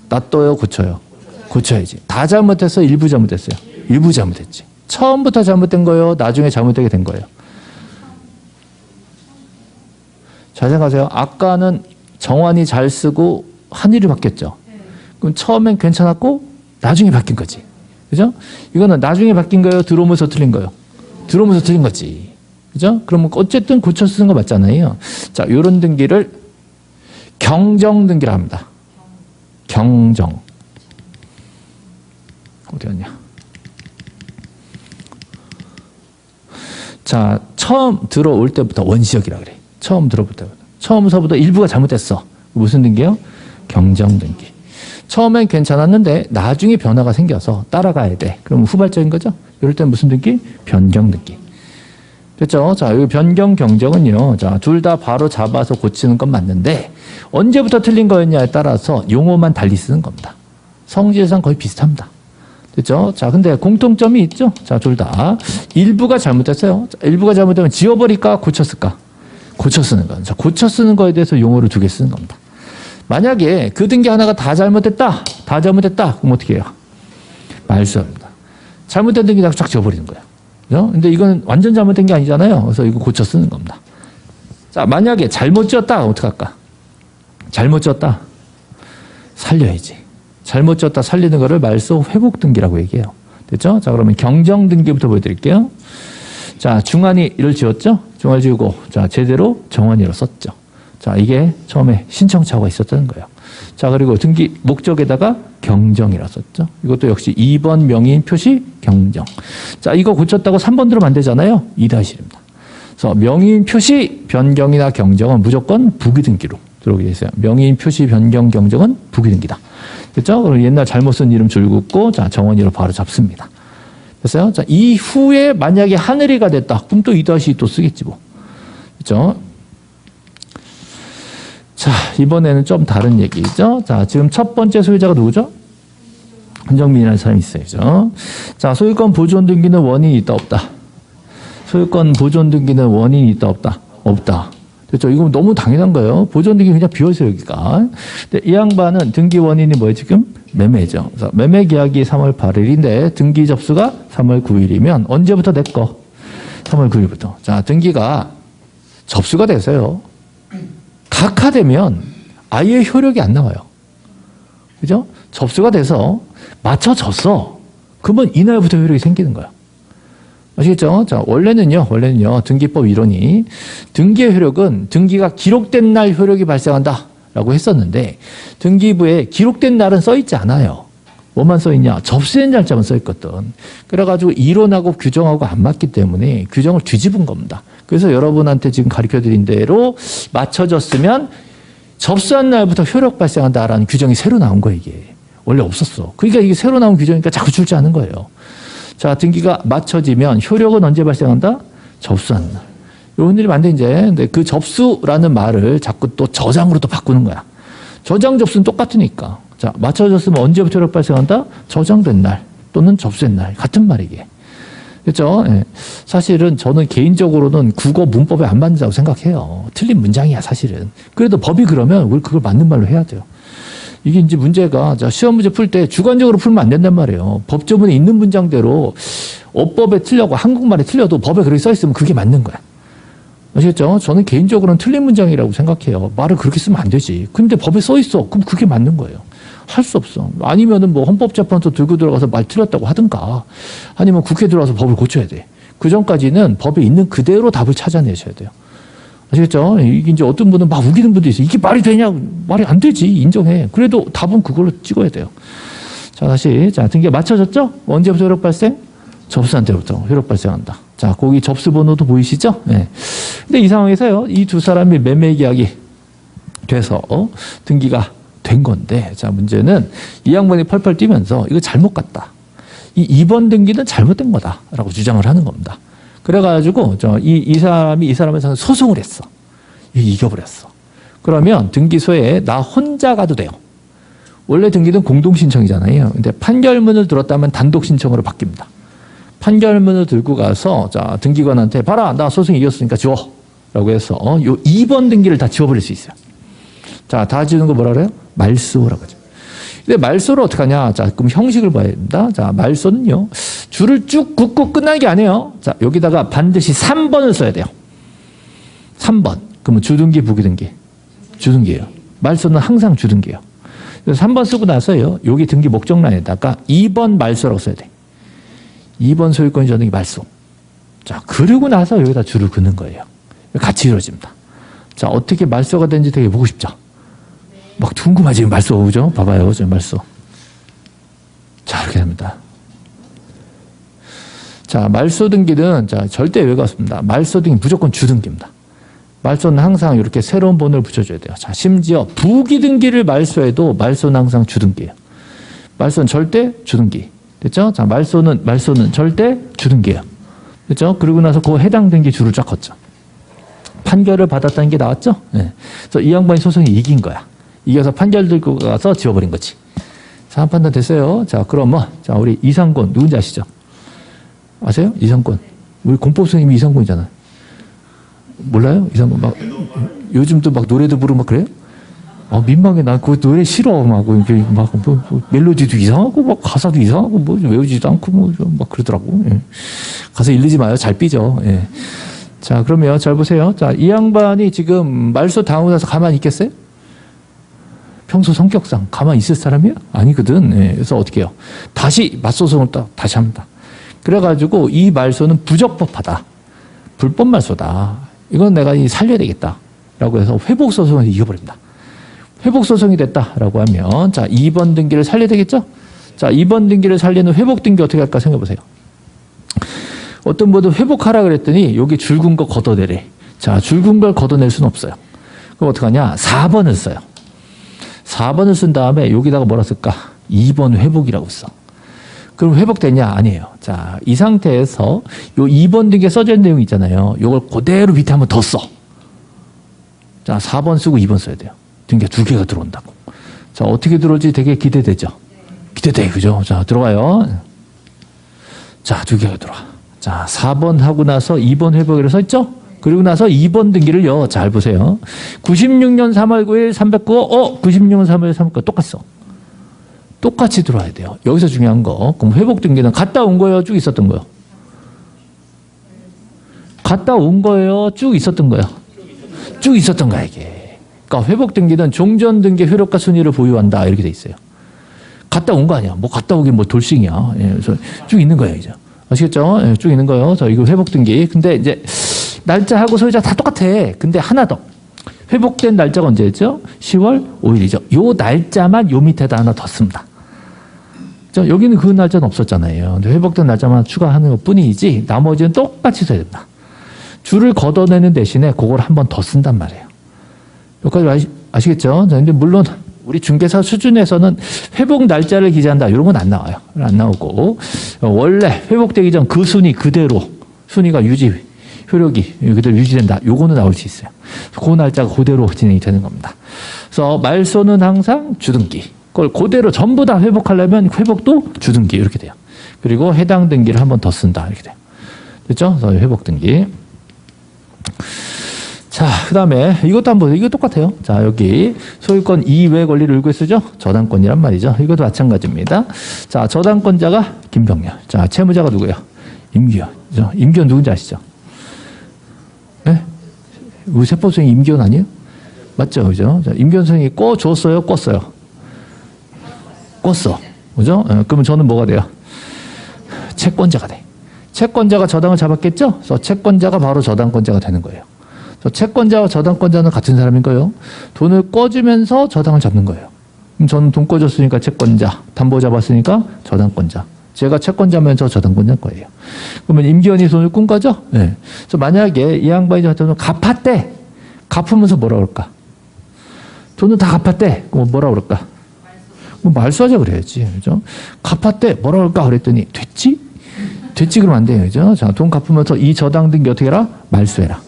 놔둬요, 고쳐요? 고쳐야지. 다 잘못했어, 일부 잘못했어요? 일부 잘못했지. 처음부터 잘못된 거예요? 나중에 잘못되게 된 거예요? 잘 생각하세요. 아까는 정환이 잘 쓰고 한일이 바뀌었죠. 그럼 처음엔 괜찮았고 나중에 바뀐 거지. 그죠? 이거는 나중에 바뀐 거예요? 들어오면서 틀린 거예요? 들어오면서 틀린 거지. 그죠? 그러면 어쨌든 고쳐 쓰는 거 맞잖아요. 자, 요런 등기를 경정 등기라 합니다. 경정. 어디 갔냐? 자, 처음 들어올 때부터 원시역이라 그래. 처음 들어올 때부터. 처음서부터 일부가 잘못됐어. 무슨 등기요? 경정 등기. 처음엔 괜찮았는데 나중에 변화가 생겨서 따라가야 돼. 그럼 후발적인 거죠? 이럴 땐 무슨 등기? 변경 등기. 됐죠? 자, 이 변경 경정은요. 자, 둘 다 바로 잡아서 고치는 건 맞는데 언제부터 틀린 거였냐에 따라서 용어만 달리 쓰는 겁니다. 성질상 거의 비슷합니다. 됐죠? 자, 근데 공통점이 있죠? 자, 둘 다 일부가 잘못됐어요. 자, 일부가 잘못되면 지워버릴까? 고쳤을까? 고쳐 쓰는 거. 자, 고쳐 쓰는 거에 대해서 용어를 2개 쓰는 겁니다. 만약에 그 등기 하나가 다 잘못됐다. 그럼 어떻게 해요? 말소합니다. 잘못된 등기 쫙 지워버리는 거예요. 그죠? 근데 이건 완전 잘못된 게 아니잖아요. 그래서 이거 고쳐 쓰는 겁니다. 자, 만약에 잘못 지었다. 어떡할까? 잘못 졌다. 살려야지. 잘못 졌다 살리는 거를 말소 회복 등기라고 얘기해요. 됐죠? 자, 그러면 경정 등기부터 보여드릴게요. 자, 중환이를 지었죠? 중환 지우고, 자, 제대로 정환이로 썼죠. 자, 이게 처음에 신청차고가 있었다는 거예요. 자, 그리고 등기 목적에다가 경정이라 썼죠. 이것도 역시 2번 명의인 표시 경정. 자, 이거 고쳤다고 3번 들으면 안 되잖아요. 2-1입니다. 그래서 명의인 표시 변경이나 경정은 무조건 부기등기로 들어오게 돼 있어요. 명의인 표시 변경 경정은 부기등기다. 됐죠? 그럼 옛날 잘못 쓴 이름 줄 긋고, 자, 정원이로 바로 잡습니다. 됐어요? 자, 이후에 만약에 하늘이가 됐다. 그럼 또 2-2 또 쓰겠지 뭐. 그렇죠? 자, 이번에는 좀 다른 얘기죠. 자, 지금 첫 번째 소유자가 누구죠? 한정민이라는 사람이 있어요. 자, 소유권 보존 등기는 원인이 있다, 없다? 소유권 보존 등기는 원인이 있다, 없다? 없다. 그렇죠? 이건 너무 당연한 거예요. 보존 등기 그냥 비워있어요, 여기가. 근데 이 양반은 등기 원인이 뭐예요, 지금? 매매죠. 그래서 매매 계약이 3월 8일인데 등기 접수가 3월 9일이면 언제부터 냈거? 3월 9일부터. 자, 등기가 접수가 돼서요. 각하되면 아예 효력이 안 나와요. 그죠? 접수가 돼서 맞춰졌어. 그러면 이날부터 효력이 생기는 거야. 아시겠죠? 자, 원래는요, 등기법 이론이 등기의 효력은 등기가 기록된 날 효력이 발생한다 라고 했었는데 등기부에 기록된 날은 써 있지 않아요. 뭐만 써 있냐? 접수된 날짜만 써 있거든. 그래가지고 이론하고 규정하고 안 맞기 때문에 규정을 뒤집은 겁니다. 그래서 여러분한테 지금 가르쳐 드린 대로 맞춰졌으면 접수한 날부터 효력 발생한다라는 규정이 새로 나온 거예요, 이게. 원래 없었어. 그러니까 이게 새로 나온 규정이니까 자꾸 출제하는 거예요. 자, 등기가 맞춰지면 효력은 언제 발생한다? 접수한 날. 이런 일이 많은데 이제 근데 그 접수라는 말을 자꾸 또 저장으로 또 바꾸는 거야. 저장 접수는 똑같으니까. 자, 맞춰졌으면 언제부터 효력 발생한다? 저장된 날 또는 접수된 날. 같은 말이게. 그렇죠? 예. 사실은 저는 개인적으로는 국어 문법에 안 맞는다고 생각해요. 틀린 문장이야, 사실은. 그래도 법이 그러면 우리 그걸 맞는 말로 해야 돼요. 이게 이제 문제가, 자, 시험 문제 풀 때 주관적으로 풀면 안 된단 말이에요. 법조문에 있는 문장대로 어법에 틀려고 한국말에 틀려도 법에 그렇게 써 있으면 그게 맞는 거야. 아시겠죠? 저는 개인적으로는 틀린 문장이라고 생각해요. 말을 그렇게 쓰면 안 되지. 근데 법에 써 있어. 그럼 그게 맞는 거예요. 할 수 없어. 아니면은 뭐 헌법재판소 들고 들어가서 말 틀렸다고 하든가 아니면 국회 들어와서 법을 고쳐야 돼. 그 전까지는 법에 있는 그대로 답을 찾아내셔야 돼요. 아시겠죠? 이게 이제 어떤 분은 막 우기는 분도 있어요. 이게 말이 되냐? 말이 안 되지. 인정해. 그래도 답은 그걸로 찍어야 돼요. 자, 다시. 자, 등기가 맞춰졌죠? 언제부터 효력 발생? 접수한 때부터 효력 발생한다. 자, 거기 접수 번호도 보이시죠? 네. 근데 이 상황에서요, 이 두 사람이 매매 계약이 돼서 등기가 된 건데, 자, 문제는 이 양반이 펄펄 뛰면서 이거 잘못 갔다. 이 2번 등기는 잘못된 거다라고 주장을 하는 겁니다. 그래가지고 이 사람에서 소송을 했어. 이겨버렸어. 그러면 등기소에 나 혼자 가도 돼요. 원래 등기는 공동 신청이잖아요. 근데 판결문을 들었다면 단독 신청으로 바뀝니다. 판결문을 들고 가서 자, 등기관한테 봐라, 나 소송 이겼으니까 지워라고 해서 요 2번 등기를 다 지워버릴 수 있어요. 자, 다 지우는 거 뭐라 그래요? 말소라고 하죠. 근데 말소를 어떻게 하냐? 자, 그럼 형식을 봐야 됩니다. 자, 말소는요, 줄을 쭉 긋고 끝나는 게 아니에요. 자, 여기다가 반드시 3번을 써야 돼요. 3번. 그러면 주등기, 부기등기. 주등기예요. 말소는 항상 주등기예요. 그래서 3번 쓰고 나서요, 여기 등기 목적란에다가 2번 말소라고 써야 돼. 2번 소유권 전등기 말소. 자, 그러고 나서 여기다 줄을 긋는 거예요. 같이 이루어집니다. 자, 어떻게 말소가 되는지 되게 보고 싶죠? 막 궁금하지? 말소 오죠? 봐봐요. 저 말소. 자, 이렇게 됩니다. 자, 말소 등기는 자, 절대 외가 없습니다. 말소 등기 무조건 주등기입니다. 말소는 항상 이렇게 새로운 번호를 붙여줘야 돼요. 자, 심지어 부기 등기를 말소해도 말소는 항상 주등기예요. 말소는 절대 주등기. 됐죠? 자, 말소는 절대 주등기예요. 됐죠? 그러고 나서 그 해당 등기 줄을 쫙 걷죠. 판결을 받았다는 게 나왔죠? 네. 그래서 이 양반이 소송이 이긴 거야. 이겨서 판결 들고 가서 지워버린 거지. 자, 한 판단 됐어요. 자, 그러면, 자, 우리 이상권, 누군지 아시죠? 아세요? 이상권. 우리 공법 선생님이 이상권이잖아요. 몰라요? 이상권. 막, 요즘도 막 노래도 부르고 막 그래요? 민망해. 난 그 노래 싫어. 막, 멜로디도 이상하고, 막 가사도 이상하고, 뭐, 외우지도 않고, 뭐, 막 그러더라고. 예. 가사 읽지 마요. 잘 삐져. 예. 자, 그러면 잘 보세요. 자, 이 양반이 지금 말소 당하고 나서 가만히 있겠어요? 평소 성격상 가만히 있을 사람이야? 아니거든. 예, 그래서 어떻게 해요? 다시 맞소송을 다시 합니다. 그래가지고 이 말소는 부적법하다. 불법 말소다. 이건 내가 살려야 되겠다. 라고 해서 회복소송을 이겨버립니다. 회복소송이 됐다라고 하면, 자, 2번 등기를 살려야 되겠죠? 자, 2번 등기를 살리는 회복 등기 어떻게 할까 생각해보세요. 어떤 분도 회복하라 그랬더니 여기 줄근 거 걷어내래. 자, 줄근 걸 걷어낼 수는 없어요. 그럼 어떡하냐? 4번을 써요. 4번을 쓴 다음에 여기다가 뭐라 쓸까? 2번 회복이라고 써. 그럼 회복됐냐? 아니에요. 자, 이 상태에서 요 2번 등기에 써져 있는 내용 있잖아요. 요걸 그대로 밑에 한번 더 써. 자, 4번 쓰고 2번 써야 돼요. 등기가 2개가 들어온다고. 자, 어떻게 들어올지 되게 기대되죠? 기대돼, 그죠? 자, 들어가요. 자, 2개가 들어와. 자, 4번 하고 나서 2번 회복이라고 써 있죠? 그리고 나서 2번 등기를요, 잘 보세요. 96년 3월 9일 309호, 96년 3월 309호 똑같어. 똑같이 들어와야 돼요. 여기서 중요한 거. 그럼 회복 등기는 갔다 온 거예요? 쭉 있었던 거예요? 갔다 온 거예요? 쭉 있었던 거예요? 쭉 있었던 거야, 이게. 그러니까 회복 등기는 종전 등기 효력과 순위를 보유한다. 이렇게 돼 있어요. 갔다 온 거 아니야. 뭐 갔다 오긴 뭐 돌싱이야. 예, 그래서 쭉 있는 거예요, 이제. 아시겠죠? 예, 쭉 있는 거예요. 자, 이거 회복 등기. 근데 이제 날짜하고 소유자 다 똑같아. 근데 하나 더. 회복된 날짜가 언제였죠? 10월 5일이죠. 요 날짜만 요 밑에다 하나 더 씁니다. 여기는 그 날짜는 없었잖아요. 근데 회복된 날짜만 추가하는 것 뿐이지 나머지는 똑같이 써야 됩니다. 줄을 걷어내는 대신에 그걸 한 번 더 쓴단 말이에요. 여기까지 아시겠죠? 근데 물론 우리 중개사 수준에서는 회복 날짜를 기재한다. 이런 건 안 나와요. 안 나오고 원래 회복되기 전 그 순위 그대로 순위가 효력이 그대로 유지된다. 요거는 나올 수 있어요. 그 날짜가 그대로 진행이 되는 겁니다. 그래서 말소는 항상 주등기. 그걸 그대로 전부 다 회복하려면 회복도 주등기 이렇게 돼요. 그리고 해당 등기를 한 번 더 쓴다. 이렇게 돼요. 됐죠? 그래서 회복 등기. 자, 그 다음에 이것도 한번, 이거 똑같아요. 자, 여기 소유권 이외 권리를 일구에 쓰죠? 저당권이란 말이죠. 이것도 마찬가지입니다. 자, 저당권자가 김병렬. 자, 채무자가 누구예요? 임기현. 그죠? 임기현 누군지 아시죠? 네? 우리 세법생이 임기현 아니에요? 맞죠? 그죠? 자, 임기현 선생님이 줬어요? 껐어요? 껐어. 그죠? 그러면 저는 뭐가 돼요? 채권자가 돼. 채권자가 저당을 잡았겠죠? 그래서 채권자가 바로 저당권자가 되는 거예요. 채권자와 저당권자는 같은 사람인 거예요. 돈을 꿔주면서 저당을 잡는 거예요. 그럼 저는 돈 꿔줬으니까 채권자, 담보 잡았으니까 저당권자. 제가 채권자면 저 저당권자일 거예요. 그러면 임기현이 돈을 꾼 거죠? 네. 그래서 만약에 이 양반이 저한테 갚았대. 갚으면서 뭐라 그럴까? 돈은 다 갚았대. 그럼 뭐라 그럴까? 말소하자 그래야지. 그죠? 갚았대. 뭐라 그럴까? 그랬더니 됐지? 됐지 그러면 안 돼요. 그죠? 자, 돈 갚으면서 이 저당 등기 어떻게 해라? 말소해라.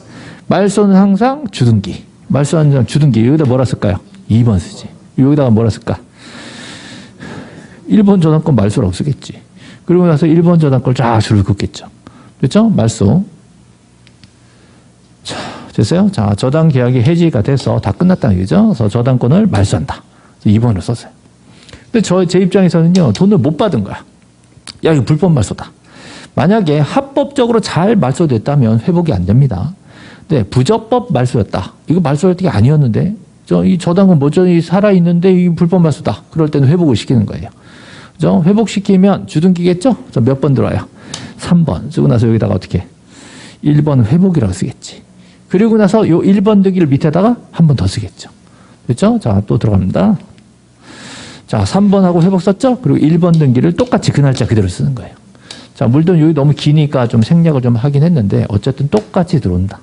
말소는 항상 주등기. 말소하는 사람 주등기. 여기다 뭐라 쓸까요? 2번 쓰지. 여기다가 뭐라 쓸까? 1번 저당권 말소라고 쓰겠지. 그리고 나서 1번 저당권을 쫙 줄을 긋겠죠. 됐죠? 말소. 자, 됐어요? 자, 저당 계약이 해지가 돼서 다 끝났다는 얘기죠. 그래서 저당권을 말소한다. 2번을 썼어요. 근데 제 입장에서는요, 돈을 못 받은 거야. 야, 이거 불법 말소다. 만약에 합법적으로 잘 말소됐다면 회복이 안 됩니다. 네, 부적법 말소였다. 이거 말소할 게 아니었는데, 이 저당은 모조리 살아있는데, 이 불법 말소다. 그럴 때는 회복을 시키는 거예요. 그죠? 회복시키면 주등기겠죠? 몇 번 들어와요? 3번. 쓰고 나서 여기다가 어떻게? 1번 회복이라고 쓰겠지. 그리고 나서 요 1번 등기를 밑에다가 한 번 더 쓰겠죠. 그렇죠? 자, 또 들어갑니다. 자, 3번하고 회복 썼죠? 그리고 1번 등기를 똑같이 그 날짜 그대로 쓰는 거예요. 자, 물론 여기 너무 기니까 좀 생략을 좀 하긴 했는데, 어쨌든 똑같이 들어온다.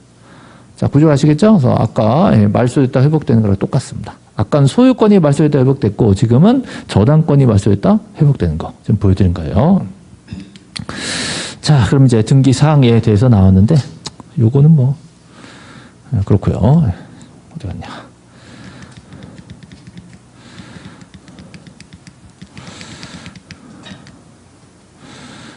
자, 구조 아시겠죠? 그래서 아까 말소됐다 회복되는 거랑 똑같습니다. 아까는 소유권이 말소됐다 회복됐고, 지금은 저당권이 말소됐다 회복되는 거. 좀 보여드린 거예요. 자, 그럼 이제 등기 사항에 대해서 나왔는데, 요거는 뭐, 그렇고요. 어디 갔냐.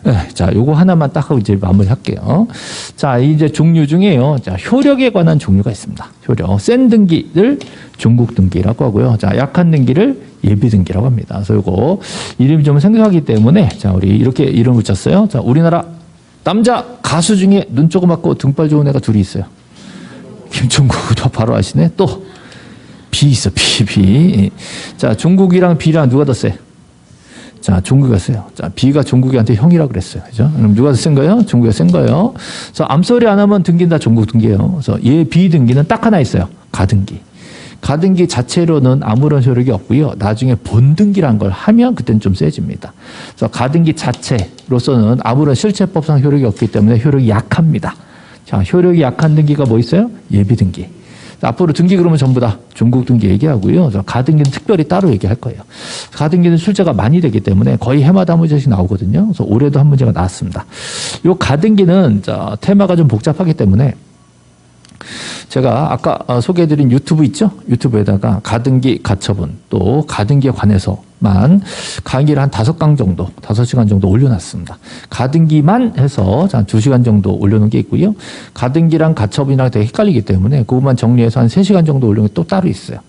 네, 자, 요거 하나만 딱 하고 이제 마무리 할게요. 자, 이제 종류 중에요. 자, 효력에 관한 종류가 있습니다. 효력. 센 등기를 종국 등기라고 하고요. 자, 약한 등기를 예비 등기라고 합니다. 그래서 요거 이름이 좀 생소하기 때문에 자, 우리 이렇게 이름을 붙였어요. 자, 우리나라 남자 가수 중에 눈 조그맣고 등발 좋은 애가 둘이 있어요. 김종국 바로 아시네. 또 B 있어, B. 자, 종국이랑 B랑 누가 더 세? 자, 종국이가 세요. 자, B가 종국이한테 형이라고 그랬어요. 그죠? 그럼 누가 더 센 거예요? 종국이가 센 거예요. 그래서 암소리 안 하면 등기는 다 종국 등기예요. 그래서 얘 B 등기는 딱 하나 있어요. 가등기. 가등기 자체로는 아무런 효력이 없고요. 나중에 본등기란 걸 하면 그때는 좀 세집니다. 그래서 가등기 자체로서는 아무런 실체법상 효력이 없기 때문에 효력이 약합니다. 자, 효력이 약한 등기가 뭐 있어요? 예비 등기. 앞으로 등기 그러면 전부 다 종국 등기 얘기하고요. 가등기는 특별히 따로 얘기할 거예요. 가등기는 출제가 많이 되기 때문에 거의 해마다 한 문제씩 나오거든요. 그래서 올해도 한 문제가 나왔습니다. 이 가등기는 테마가 좀 복잡하기 때문에 제가 아까 소개해드린 유튜브 있죠? 유튜브에다가 가등기, 가처분, 또 가등기에 관해서만 강의를 한 5강 정도, 5시간 정도 올려놨습니다. 가등기만 해서 한 2시간 정도 올려놓은 게 있고요. 가등기랑 가처분이랑 되게 헷갈리기 때문에 그것만 정리해서 한 3시간 정도 올려놓은 게 또 따로 있어요.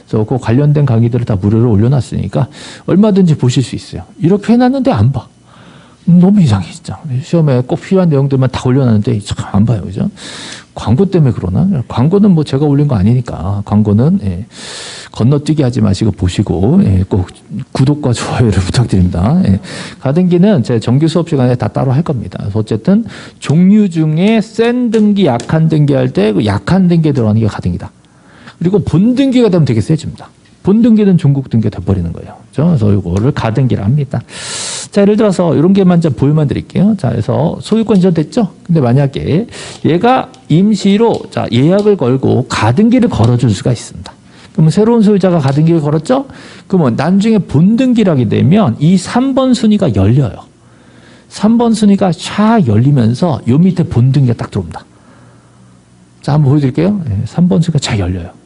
그래서 그 관련된 강의들을 다 무료로 올려놨으니까 얼마든지 보실 수 있어요. 이렇게 해놨는데 안 봐. 너무 이상해, 진짜. 시험에 꼭 필요한 내용들만 다 올려놨는데 참 안 봐요, 그죠? 광고 때문에 그러나? 광고는 뭐 제가 올린 거 아니니까. 광고는, 건너뛰기 하지 마시고 보시고, 꼭 구독과 좋아요를 부탁드립니다. 가등기는 제 정규 수업 시간에 다 따로 할 겁니다. 그래서 어쨌든 종류 중에 센 등기, 약한 등기 할 때 그 약한 등기에 들어가는 게 가등기다. 그리고 본등기가 되면 되게 세집니다. 본등기는 종국 등기가 돼버리는 거예요. 그래서 이거를 가등기라 합니다. 자, 예를 들어서 이런 게만 좀 보여만 드릴게요. 자, 그래서 소유권 이전됐죠? 근데 만약에 얘가 임시로 예약을 걸고 가등기를 걸어줄 수가 있습니다. 그러면 새로운 소유자가 가등기를 걸었죠? 그러면 나중에 본등기라게 되면 이 3번 순위가 열려요. 3번 순위가 샥 열리면서 요 밑에 본등기가 딱 들어옵니다. 자, 한번 보여드릴게요. 3번 순위가 쫙 열려요.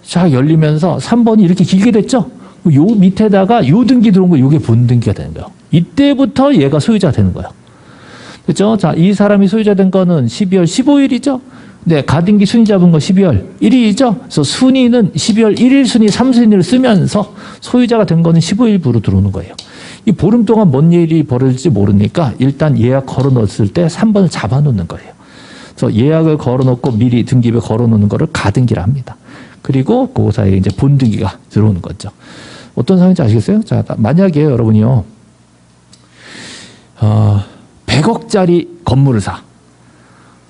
쫙 열리면서 3번이 이렇게 길게 됐죠? 요 밑에다가 요 등기 들어온 거 요게 본등기가 되는 거예요. 이때부터 얘가 소유자가 되는 거예요. 그렇죠? 자, 이 사람이 소유자 된 거는 12월 15일이죠? 네, 가등기 순위 잡은 거 12월 1일이죠? 그래서 순위는 12월 1일 순위 3순위를 쓰면서 소유자가 된 거는 15일부로 들어오는 거예요. 이 보름 동안 뭔 일이 벌어질지 모르니까 일단 예약 걸어 넣었을 때 3번을 잡아 놓는 거예요. 그래서 예약을 걸어 놓고 미리 등기부에 걸어 놓는 거를 가등기라 합니다. 그리고 그 사이에 이제 본등기가 들어오는 거죠. 어떤 상황인지 아시겠어요? 자, 만약에 여러분이요, 100억짜리 건물을 사.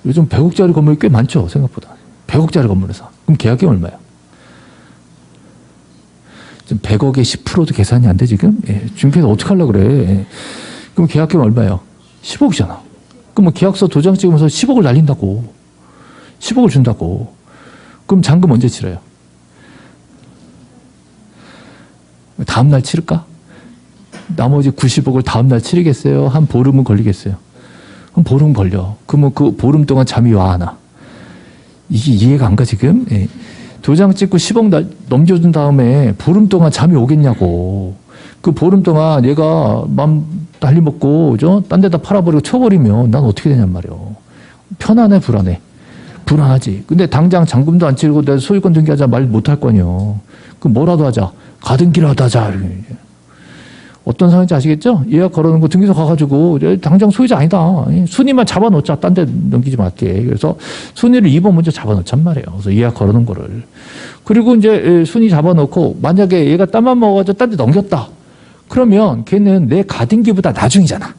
요즘 100억짜리 건물이 꽤 많죠, 생각보다. 100억짜리 건물을 사. 그럼 계약금이 얼마예요? 지금 100억에 10%도 계산이 안 돼, 지금? 중개사 어떻게 하려고 그래? 그럼 계약금이 얼마예요? 10억이잖아. 그럼 뭐 계약서 도장 찍으면서 10억을 날린다고. 10억을 준다고. 그럼 잔금 언제 치러요? 다음날 치를까? 나머지 90억을 다음날 치르겠어요? 한 보름은 걸리겠어요? 한 보름 걸려. 그러면 그 보름 동안 잠이 와, 안 와? 이게 이해가 안 가, 지금? 도장 찍고 10억 넘겨준 다음에 보름 동안 잠이 오겠냐고. 그 보름 동안 얘가 맘 달리 먹고, 그죠? 딴 데다 팔아버리고 쳐버리면 난 어떻게 되냔 말이에요. 편안해, 불안해? 불안하지. 근데 당장 잔금도 안 치르고 내가 소유권 등기하자 말 못할 거냐. 그럼 뭐라도 하자. 가등기를 하자. 어떤 상황인지 아시겠죠? 예약 걸어놓은 거 등기소 가가지고 당장 소유자 아니다. 순위만 잡아놓자. 딴 데 넘기지 말게. 그래서 순위를 2번 먼저 잡아놓잔 말이에요. 그래서 예약 걸어놓은 거를. 그리고 이제 순위 잡아놓고 만약에 얘가 딴만 먹어가지고 딴 데 넘겼다. 그러면 걔는 내 가등기보다 나중이잖아.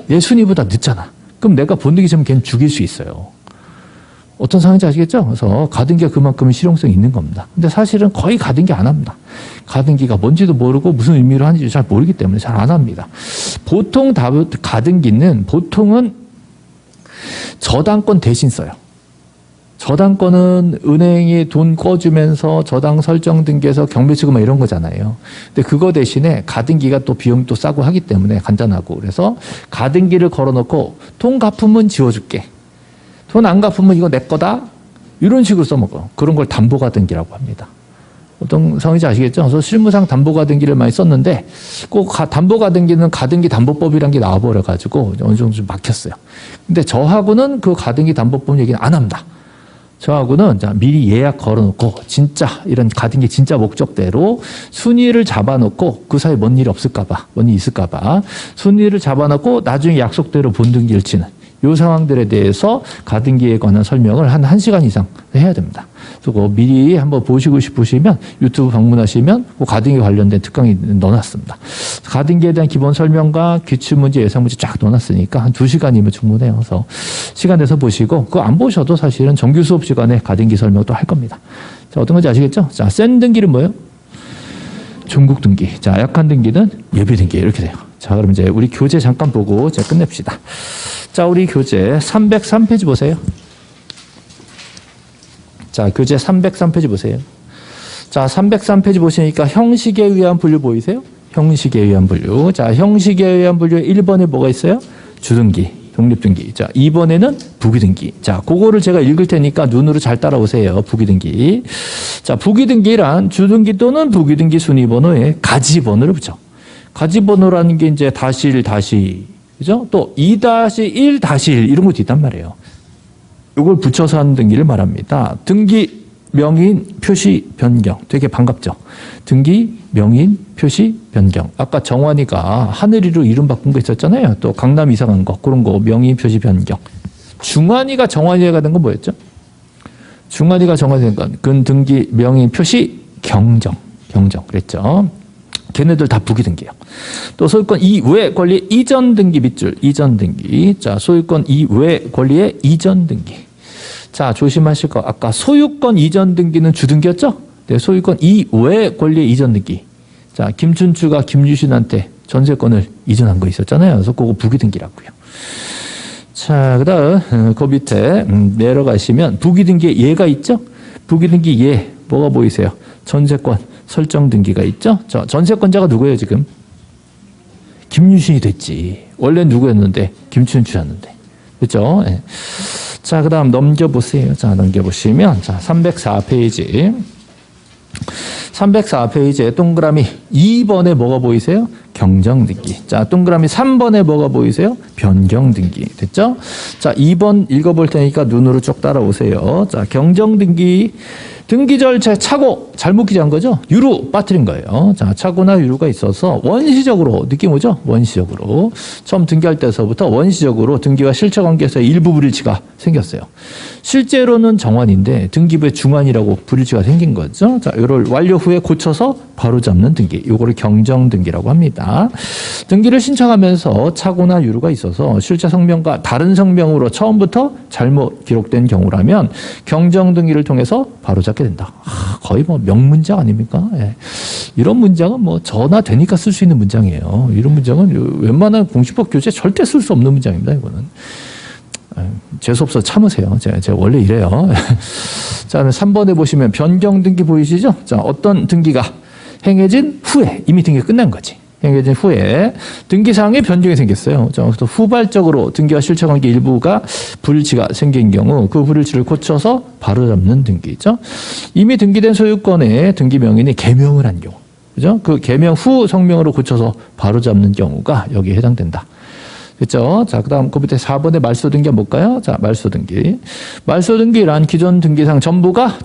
내 순위보다 늦잖아. 그럼 내가 본등기 좀 걔는 죽일 수 있어요. 어떤 상황인지 아시겠죠? 그래서 가등기가 그만큼 실용성이 있는 겁니다. 근데 사실은 거의 가등기 안 합니다. 가등기가 뭔지도 모르고 무슨 의미로 하는지 잘 모르기 때문에 잘 안 합니다. 보통 가등기는 보통은 저당권 대신 써요. 저당권은 은행이 돈 꿔주면서 저당 설정 등기해서 경비치고 막 이런 거잖아요. 근데 그거 대신에 가등기가 또 비용도 싸고 하기 때문에 간단하고 그래서 가등기를 걸어놓고 돈 갚으면 지워줄게. 돈 안 갚으면 이거 내 거다? 이런 식으로 써먹어. 그런 걸 담보가등기라고 합니다. 어떤 상황인지 아시겠죠? 그래서 실무상 담보가등기를 많이 썼는데 꼭 담보가등기는 가등기 담보법이라는 게 나와버려가지고 어느 정도 좀 막혔어요. 근데 저하고는 그 가등기 담보법 얘기는 안 합니다. 저하고는 미리 예약 걸어놓고 진짜 이런 가등기 진짜 목적대로 순위를 잡아놓고 그 사이에 뭔 일이 없을까봐 뭔 일이 있을까봐 순위를 잡아놓고 나중에 약속대로 본등기를 치는 이 상황들에 대해서 가등기에 관한 설명을 한 1시간 이상 해야 됩니다. 그래서 미리 한번 보시고 싶으시면 유튜브 방문하시면 가등기 관련된 특강이 넣어놨습니다. 가등기에 대한 기본 설명과 기출문제, 예상문제 쫙 넣어놨으니까 한 2시간이면 충분해요. 그래서 시간 내서 보시고 그거 안 보셔도 사실은 정규 수업 시간에 가등기 설명도 할 겁니다. 자, 어떤 건지 아시겠죠? 자, 센 등기는 뭐예요? 중국 등기. 자, 약한 등기는 예비 등기. 이렇게 돼요. 자, 그럼 이제 우리 교재 잠깐 보고 이제 끝냅시다. 자, 우리 교재 303페이지 보세요. 자, 교재 303페이지 보세요. 자, 303페이지 보시니까 형식에 의한 분류 보이세요? 형식에 의한 분류. 자, 형식에 의한 분류 1번에 뭐가 있어요? 주등기, 독립등기. 자, 2번에는 부기등기. 자, 그거를 제가 읽을 테니까 눈으로 잘 따라오세요. 부기등기. 자, 부기등기란 주등기 또는 부기등기 순위번호에 가지번호를 붙여. 가지번호라는 게 이제 다시, 그죠? 또 2-1-1 이런 것도 있단 말이에요. 이걸 붙여서 하는 등기를 말합니다. 등기 명인 표시 변경. 되게 반갑죠? 등기 명인 표시 변경. 아까 정환이가 하늘이로 이름 바꾼 거 있었잖아요. 또 강남 이사 간 거. 그런 거 명인 표시 변경. 중환이가 정환이가 된 건 뭐였죠? 중환이가 정환이 된 건 근등기 명인 표시 경정. 그랬죠? 걔네들 다 부기등기예요. 또 소유권 이외 권리 이전 등기 밑줄 이전 등기. 자, 소유권 이외 권리의 이전 등기. 자, 조심하실 거. 아까 소유권 이전 등기는 주등기였죠? 네, 소유권 이외 권리의 이전 등기. 자, 김춘추가 김유신한테 전세권을 이전한 거 있었잖아요. 그래서 그거 부기등기라고요. 자, 그다음 그 밑에 내려가시면 부기등기에 예가 있죠? 부기등기 예 뭐가 보이세요? 전세권 설정 등기가 있죠? 저 전세권자가 누구예요 지금? 김유신이 됐지. 원래 누구였는데? 김춘추였는데. 그렇죠? 네. 자, 그 다음 넘겨보세요. 자, 넘겨보시면 자 304페이지 304페이지에 동그라미 2번에 뭐가 보이세요? 경정등기. 자, 동그라미 3번에 뭐가 보이세요? 변경등기. 됐죠? 자, 2번 읽어볼 테니까 눈으로 쭉 따라오세요. 자, 경정등기. 등기 절차에 착오, 잘못 기재한 거죠? 유루 빠뜨린 거예요. 자, 착오나 유루가 있어서 원시적으로, 느낌 오죠? 원시적으로. 처음 등기할 때서부터 원시적으로 등기와 실체 관계에서 일부 불일치가 생겼어요. 실제로는 정환인데 등기부에 중환이라고 불일치가 생긴 거죠. 자, 이걸 완료 후에 고쳐서 바로 잡는 등기. 이거를 경정등기라고 합니다. 등기를 신청하면서 착오나 유루가 있어서 실체 성명과 다른 성명으로 처음부터 잘못 기록된 경우라면 경정등기를 통해서 바로 잡게 된다. 거의 뭐 명문장 아닙니까? 예. 이런 문장은 뭐 저나 되니까 쓸 수 있는 문장이에요. 이런 문장은 웬만한 공시법 교재에 절대 쓸 수 없는 문장입니다. 이거는. 재수없어서 참으세요. 제가 원래 이래요. 자, 3번에 보시면 변경등기 보이시죠? 자, 어떤 등기가 행해진 후에 이미 등기가 끝난 거지. 행해진 후에 등기사항에 변경이 생겼어요. 그래서 후발적으로 등기와 실체관계 일부가 불일치가 생긴 경우 그 불일치를 고쳐서 바로잡는 등기죠. 이미 등기된 소유권의 등기 명인이 개명을 한 경우, 그죠? 그 개명 후 성명으로 고쳐서 바로잡는 경우가 여기에 해당된다. 그렇죠? 자, 그다음 그 밑에 4번의 말소 등기가 뭘까요? 자, 말소 등기. 말소 등기란 기존 등기상 전부가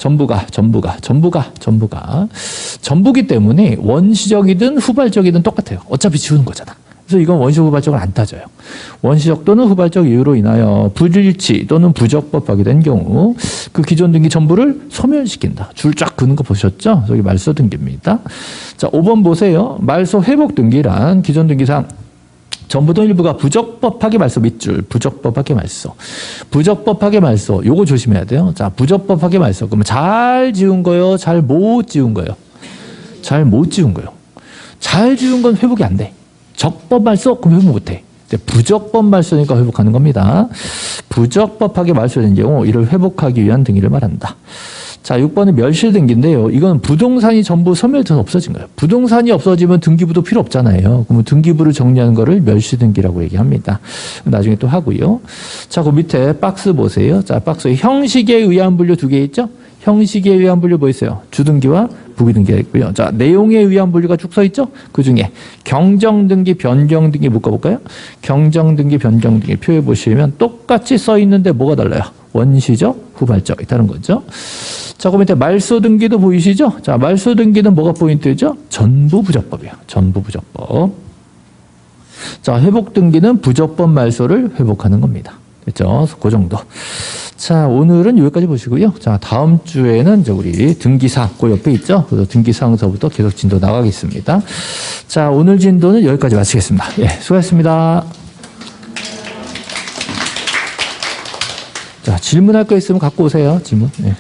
전부기 때문에 원시적이든 후발적이든 똑같아요. 어차피 지우는 거잖아. 그래서 이건 원시적 후발적을 안 따져요. 원시적 또는 후발적 이유로 인하여 불일치 또는 부적법하게 된 경우 그 기존 등기 전부를 소멸시킨다. 줄 쫙 그는 거 보셨죠? 여기 말소 등기입니다. 자, 5번 보세요. 말소 회복 등기란 기존 등기상 전부 또 일부가 부적법하게 말소 밑줄, 부적법하게 말소. 부적법하게 말소, 요거 조심해야 돼요. 자, 부적법하게 말소. 그러면 잘 지운 거요? 잘 못 지운 거요? 잘 못 지운 거요. 잘 지운 건 회복이 안 돼. 적법 말소? 그럼 회복 못 해. 부적법 말소니까 회복하는 겁니다. 부적법하게 말소된 경우 이를 회복하기 위한 등기를 말한다. 자, 6번은 멸실등기인데요. 이건 부동산이 전부 소멸돼서 없어진 거예요. 부동산이 없어지면 등기부도 필요 없잖아요. 그러면 등기부를 정리하는 거를 멸실등기라고 얘기합니다. 나중에 또 하고요. 자, 그 밑에 박스 보세요. 자, 박스에 형식에 의한 분류 2개 있죠? 형식에 의한 분류 뭐 있어요? 주등기와 부기등기가 있고요. 자, 내용에 의한 분류가 쭉 써 있죠? 그 중에 경정등기, 변경등기 묶어볼까요? 경정등기, 변경등기 표에 보시면 똑같이 써 있는데 뭐가 달라요? 원시적, 후발적 있다는 거죠. 자, 그 밑에 말소등기도 보이시죠? 자, 말소등기는 뭐가 포인트죠? 전부 부적법이에요. 전부 부적법. 자, 회복등기는 부적법 말소를 회복하는 겁니다. 됐죠? 그 정도. 자, 오늘은 여기까지 보시고요. 자, 다음 주에는 이제 우리 등기사항, 그 옆에 있죠? 그래서 등기사항서부터 계속 진도 나가겠습니다. 자, 오늘 진도는 여기까지 마치겠습니다. 예, 수고하셨습니다. 자, 질문할 거 있으면 갖고 오세요. 질문. 예.